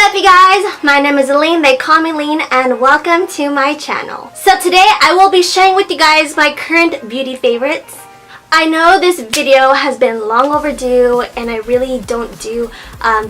up you guys? My name is Allyn, they call me Lean, and welcome to my channel. So today I will be sharing with you guys my current beauty favorites. I know this video has been long overdue and I really don't do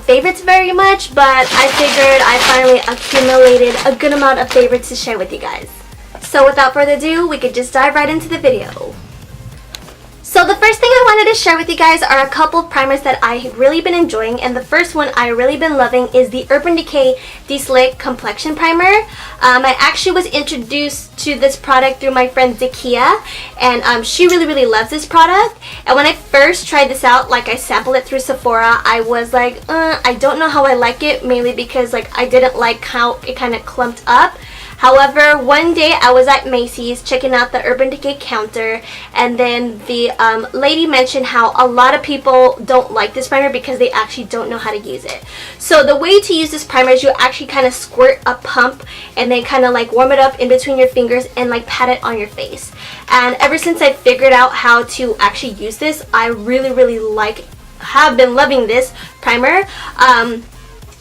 favorites very much, but I figured I finally accumulated a good amount of favorites to share with you guys. So without further ado, we could just dive right into the video. So the first thing I wanted to share with you guys are a couple of primers that I've really been enjoying, and the first one I really been loving is the Urban Decay De-Slick Complexion Primer. I actually was introduced to this product through my friend Decay, and she really loves this product. And when I first tried this out, like I sampled it through Sephora, I was like, I don't know how I like it, mainly because like I didn't like how it kind of clumped up. However, one day I was at Macy's checking out the Urban Decay counter, and then the lady mentioned how a lot of people don't like this primer because they actually don't know how to use it. So the way to use this primer is you actually kind of squirt a pump and then kind of like warm it up in between your fingers and like pat it on your face. And ever since I figured out how to actually use this, I really have been loving this primer.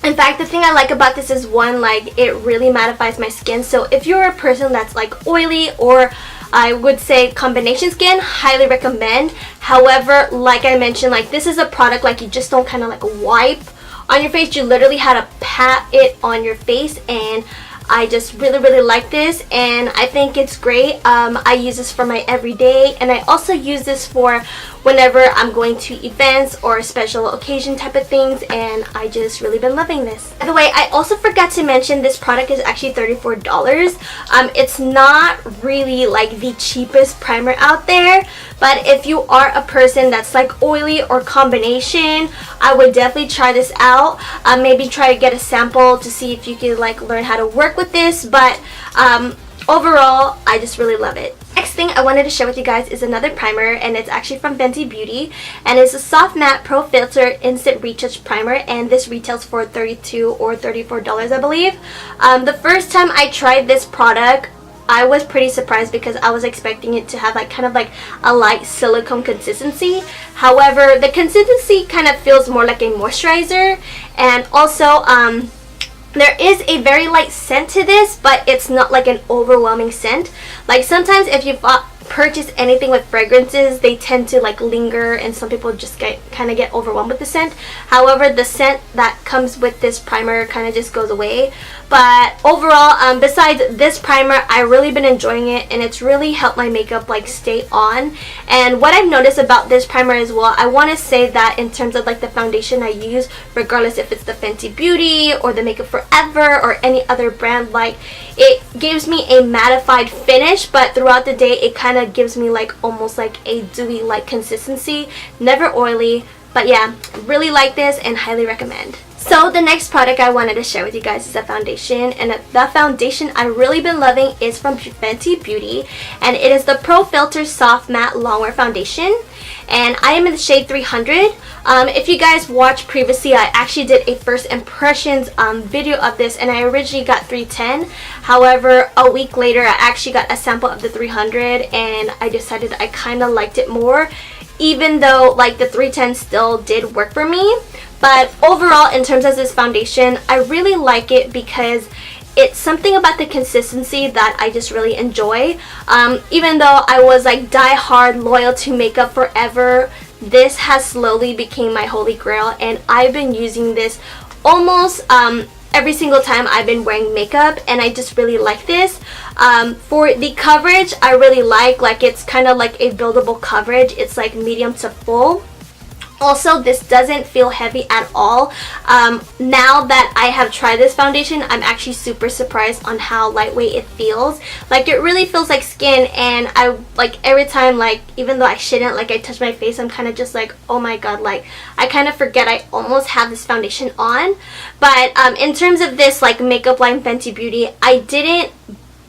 In fact, the thing I like about this is one, like it really mattifies my skin. So if you're a person that's like oily or I would say combination skin, highly recommend. However, like I mentioned, like this is a product like you just don't kind of like wipe on your face. You literally had to pat it on your face, and I just really like this, and I think it's great. I use this for my everyday, and I also use this for whenever I'm going to events or special occasion type of things, and I just really been loving this. By the way, I also forgot to mention this product is actually $34. It's not really like the cheapest primer out there, but if you are a person that's like oily or combination, I would definitely try this out. Maybe try to get a sample to see if you can like learn how to work with this, but overall I just really love it. Next thing I wanted to share with you guys is another primer, and it's actually from Fenty Beauty, and it's a Soft Matte Pro Filt'r Instant Retouch Primer, and this retails for $32 or $34 I believe. The first time I tried this product, I was pretty surprised because I was expecting it to have like kind of like a light silicone consistency. However, the consistency kind of feels more like a moisturizer, and also there is a very light scent to this, but it's not like an overwhelming scent. Like sometimes if you purchase anything with fragrances, they tend to like linger, and some people just kind of get overwhelmed with the scent. However, the scent that comes with this primer kind of just goes away. But overall, besides this primer, I've really been enjoying it, and it's really helped my makeup like stay on. And what I've noticed about this primer as well, I want to say that in terms of like the foundation I use, regardless if it's the Fenty Beauty or the Makeup Forever or any other brand, like it gives me a mattified finish, but throughout the day it kind of gives me like almost like a dewy like consistency. Never oily, but yeah, really like this and highly recommend. So the next product I wanted to share with you guys is a foundation, and the foundation I've really been loving is from Fenty Beauty, and it is the Pro Filt'r Soft Matte Longwear Foundation, and I am in the shade 300. If you guys watched previously, I actually did a first impressions video of this, and I originally got 310. However, a week later I actually got a sample of the 300, and I decided I kind of liked it more, even though like the 310 still did work for me. But overall, in terms of this foundation, I really like it because it's something about the consistency that I just really enjoy. Even though I was like die-hard loyal to Makeup Forever, this has slowly become my holy grail, and I've been using this almost every single time I've been wearing makeup, and I just really like this. For the coverage, I really like it's kind of like a buildable coverage. It's like medium to full. Also, this doesn't feel heavy at all. Now that I have tried this foundation, I'm actually super surprised on how lightweight it feels. Like it really feels like skin, and I like every time, like even though I shouldn't, like I touch my face, I'm kind of just like, oh my god, like I kind of forget I almost have this foundation on. But in terms of this like makeup line Fenty Beauty, I didn't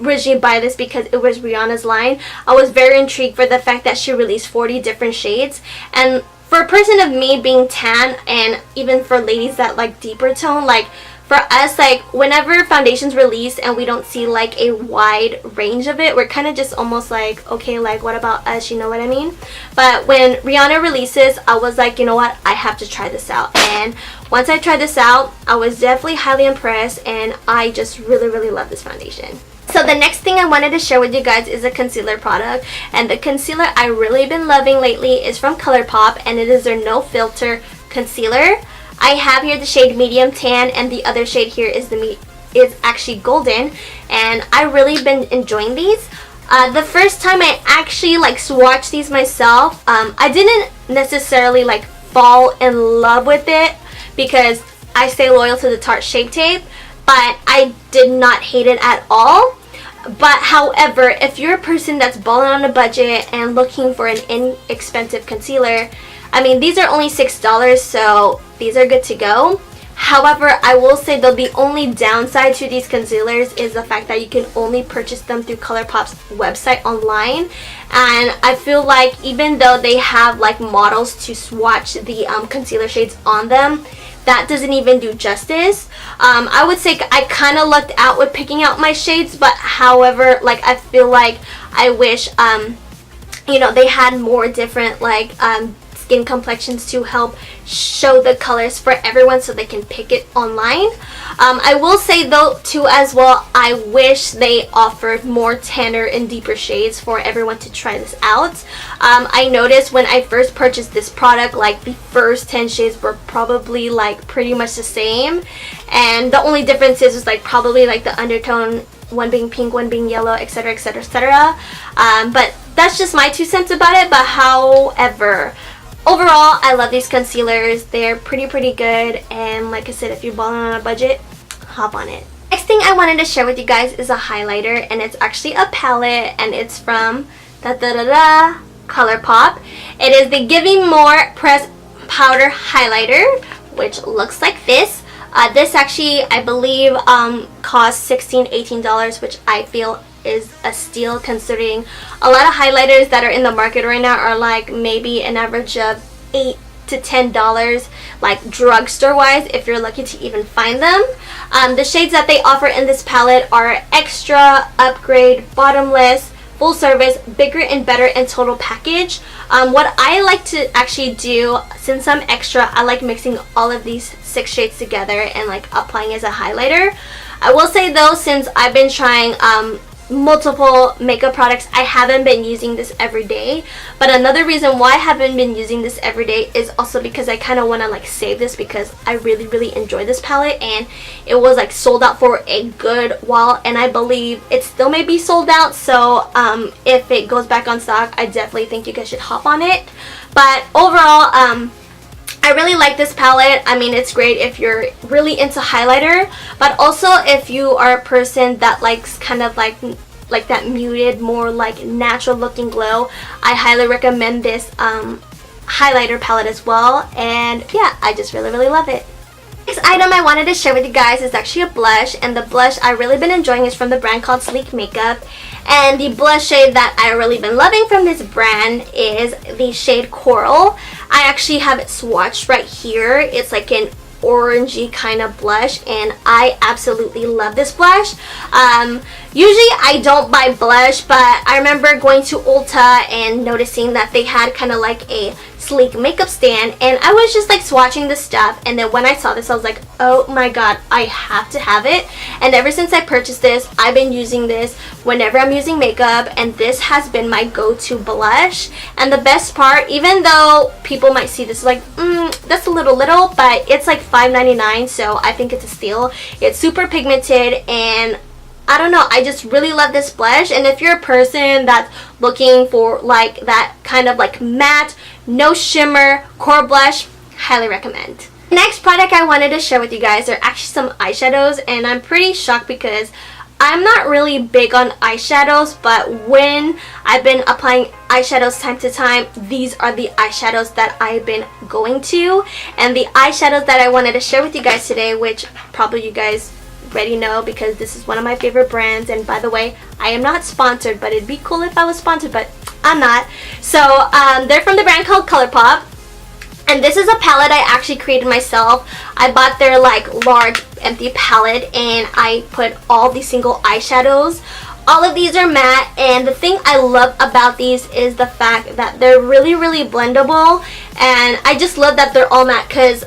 originally buy this because it was Rihanna's line. I was very intrigued for the fact that she released 40 different shades, and for a person of me being tan, and even for ladies that like deeper tone, like for us, like whenever foundations release and we don't see like a wide range of it, we're kind of just almost like, okay, like what about us, you know what I mean? But when Rihanna releases, I was like, you know what, I have to try this out. And once I tried this out, I was definitely highly impressed, and I just really love this foundation. So the next thing I wanted to share with you guys is a concealer product, and the concealer I really been loving lately is from Colourpop, and it is their No Filter concealer. I have here the shade medium tan, and the other shade here is actually golden, and I really been enjoying these. The first time I actually like swatched these myself, I didn't necessarily like fall in love with it because I stay loyal to the Tarte Shape Tape, but I did not hate it at all. But however, if you're a person that's balling on a budget and looking for an inexpensive concealer, I mean, these are only $6, so these are good to go. However, I will say though, the only downside to these concealers is the fact that you can only purchase them through Colourpop's website online. And I feel like even though they have like models to swatch the concealer shades on them, that doesn't even do justice. I would say I kind of lucked out with picking out my shades, but however, like I feel like I wish you know, they had more different like skin complexions to help show the colors for everyone so they can pick it online. I will say though too as well, I wish they offered more tanner and deeper shades for everyone to try this out. I noticed when I first purchased this product, like the first 10 shades were probably like pretty much the same, and the only difference is like probably like the undertone, one being pink, one being yellow, etc, etc, etc. But that's just my 2 cents about it. But however, overall, I love these concealers. They're pretty good, and like I said, if you're balling on a budget, hop on it. Next thing I wanted to share with you guys is a highlighter, and it's actually a palette, and it's from Colourpop. It is the Give More Press Powder Highlighter, which looks like this. This actually, I believe, costs $16–18, which I feel is a steal considering a lot of highlighters that are in the market right now are like maybe an average of $8 to $10, like drugstore wise, if you're lucky to even find them. The shades that they offer in this palette are Extra, Upgrade, Bottomless, Full Service, Bigger and Better, and Total Package. What I like to actually do, since I'm extra, I like mixing all of these 6 shades together and like applying as a highlighter. I will say though, since I've been trying multiple makeup products, I haven't been using this every day. But another reason why I haven't been using this every day is also because I kind of want to like save this, because I really enjoy this palette, and it was like sold out for a good while, and I believe it still may be sold out. So if it goes back on stock, I definitely think you guys should hop on it. But overall, I really like this palette. I mean, it's great if you're really into highlighter, but also if you are a person that likes kind of like that muted, more like natural looking glow, I highly recommend this highlighter palette as well. And yeah, I just really love it. Next item I wanted to share with you guys is actually a blush, and the blush I really been enjoying is from the brand called Sleek Makeup. And the blush shade that I really been loving from this brand is the shade Coral. I actually have it swatched right here. It's like an orangey kind of blush, and I absolutely love this blush. Usually I don't buy blush, but I remember going to Ulta and noticing that they had kind of like a Sleek makeup stand, and I was just like swatching the stuff, and then when I saw this I was like, oh my god, I have to have it. And ever since I purchased this, I've been using this whenever I'm using makeup, and this has been my go-to blush. And the best part, even though people might see this like that's a little, but it's like $5.99, so I think it's a steal. It's super pigmented, and I don't know, I just really love this blush. And if you're a person that's looking for like that kind of like matte, no shimmer core blush, highly recommend. Next product I wanted to share with you guys are actually some eyeshadows, and I'm pretty shocked because I'm not really big on eyeshadows, but when I've been applying eyeshadows time to time, these are the eyeshadows that I've been going to. And the eyeshadows that I wanted to share with you guys today, which probably you guys already know because this is one of my favorite brands, and by the way, I am not sponsored, but it'd be cool if I was sponsored, but I'm not. So they're from the brand called Colourpop, and this is a palette I actually created myself. I bought their like large empty palette and I put all these single eyeshadows. All of these are matte, and the thing I love about these is the fact that they're really blendable, and I just love that they're all matte because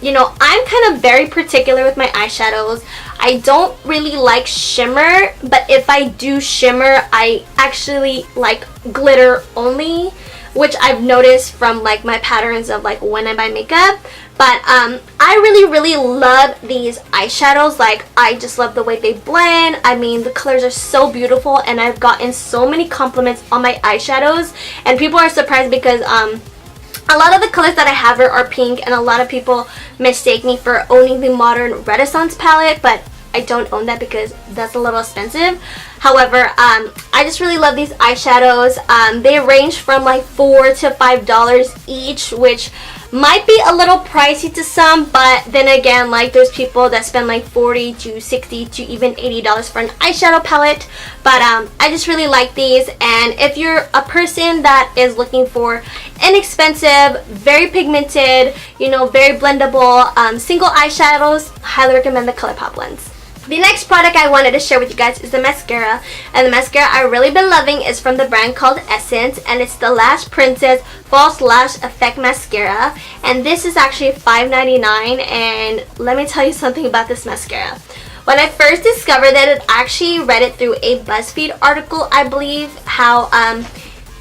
you know, I'm kind of very particular with my eyeshadows. I don't really like shimmer, but if I do shimmer, I actually like glitter only, which I've noticed from like my patterns of like when I buy makeup. But I really love these eyeshadows. Like, I just love the way they blend. I mean, the colors are so beautiful, and I've gotten so many compliments on my eyeshadows, and people are surprised because a lot of the colors that I have are pink, and a lot of people mistake me for owning the Modern Renaissance palette, but I don't own that because that's a little expensive. However, I just really love these eyeshadows. They range from like $4 to $5 each, which might be a little pricey to some, but then again, like, there's people that spend like $40 to $60 to even $80 for an eyeshadow palette. But I just really like these, and if you're a person that is looking for inexpensive, very pigmented, you know, very blendable single eyeshadows, highly recommend the Colourpop ones. The next product I wanted to share with you guys is the mascara, and the mascara I've really been loving is from the brand called Essence, and it's the Lash Princess False Lash Effect Mascara, and this is actually $5.99, and let me tell you something about this mascara. When I first discovered it, I actually read it through a BuzzFeed article, I believe, how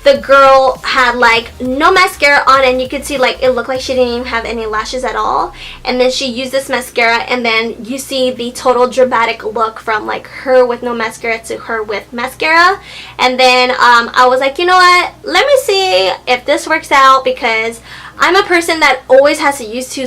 the girl had like no mascara on, and you could see like it looked like she didn't even have any lashes at all, and then she used this mascara, and then you see the total dramatic look from like her with no mascara to her with mascara. And then I was like, you know what, let me see if this works out, because I'm a person that always has to use two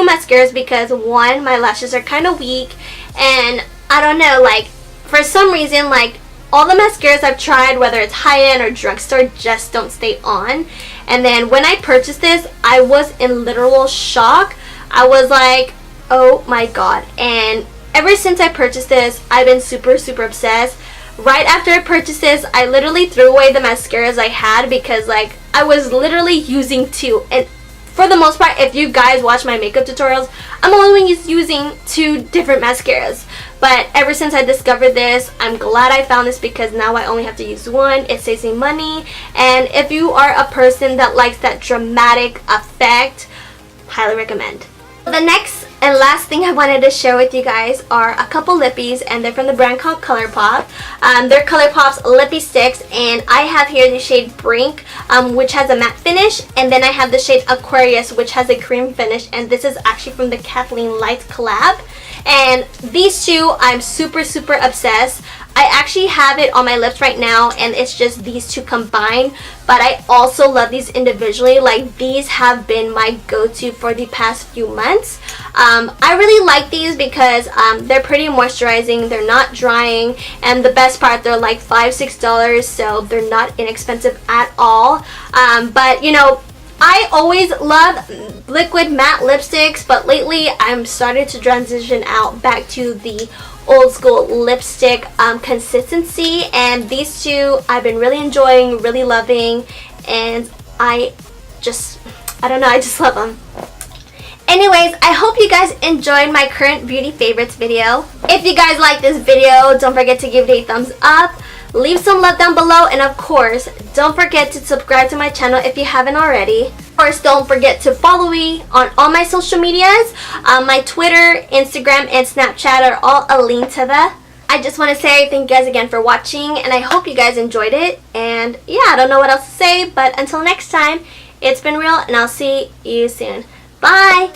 mascaras because one, my lashes are kind of weak, and I don't know, like for some reason, like all the mascaras I've tried, whether it's high-end or drugstore, just don't stay on. And then when I purchased this, I was in literal shock. I was like, oh my god. And ever since I purchased this, I've been super obsessed. Right after I purchased this, I literally threw away the mascaras I had because like I was literally using two. And for the most part, if you guys watch my makeup tutorials, I'm only using two different mascaras. But ever since I discovered this, I'm glad I found this because now I only have to use one. It saves me money. And if you are a person that likes that dramatic effect, highly recommend. The next and last thing I wanted to share with you guys are a couple lippies, and they're from the brand called Colourpop. They're Colourpop's Lippie Sticks, and I have here the shade Brink, which has a matte finish, and then I have the shade Aquarius, which has a cream finish, and this is actually from the Kathleen Lights collab. And these two, I'm super obsessed. I actually have it on my lips right now, and it's just these two combined, but I also love these individually. Like, these have been my go-to for the past few months. I really like these because they're pretty moisturizing, they're not drying, and the best part, they're like $5-6, so they're not inexpensive at all. But you know, I always love liquid matte lipsticks, but lately I'm starting to transition out back to the old school lipstick consistency, and these two I've been really enjoying, really loving, and I don't know, I just love them. Anyways, I hope you guys enjoyed my current beauty favorites video. If you guys like this video, don't forget to give it a thumbs up. Leave some love down below, and of course, don't forget to subscribe to my channel if you haven't already. Of course, don't forget to follow me on all my social medias. My Twitter, Instagram, and Snapchat are all a link to that. I just want to say thank you guys again for watching, and I hope you guys enjoyed it. And yeah, I don't know what else to say, but until next time, it's been real, and I'll see you soon. Bye!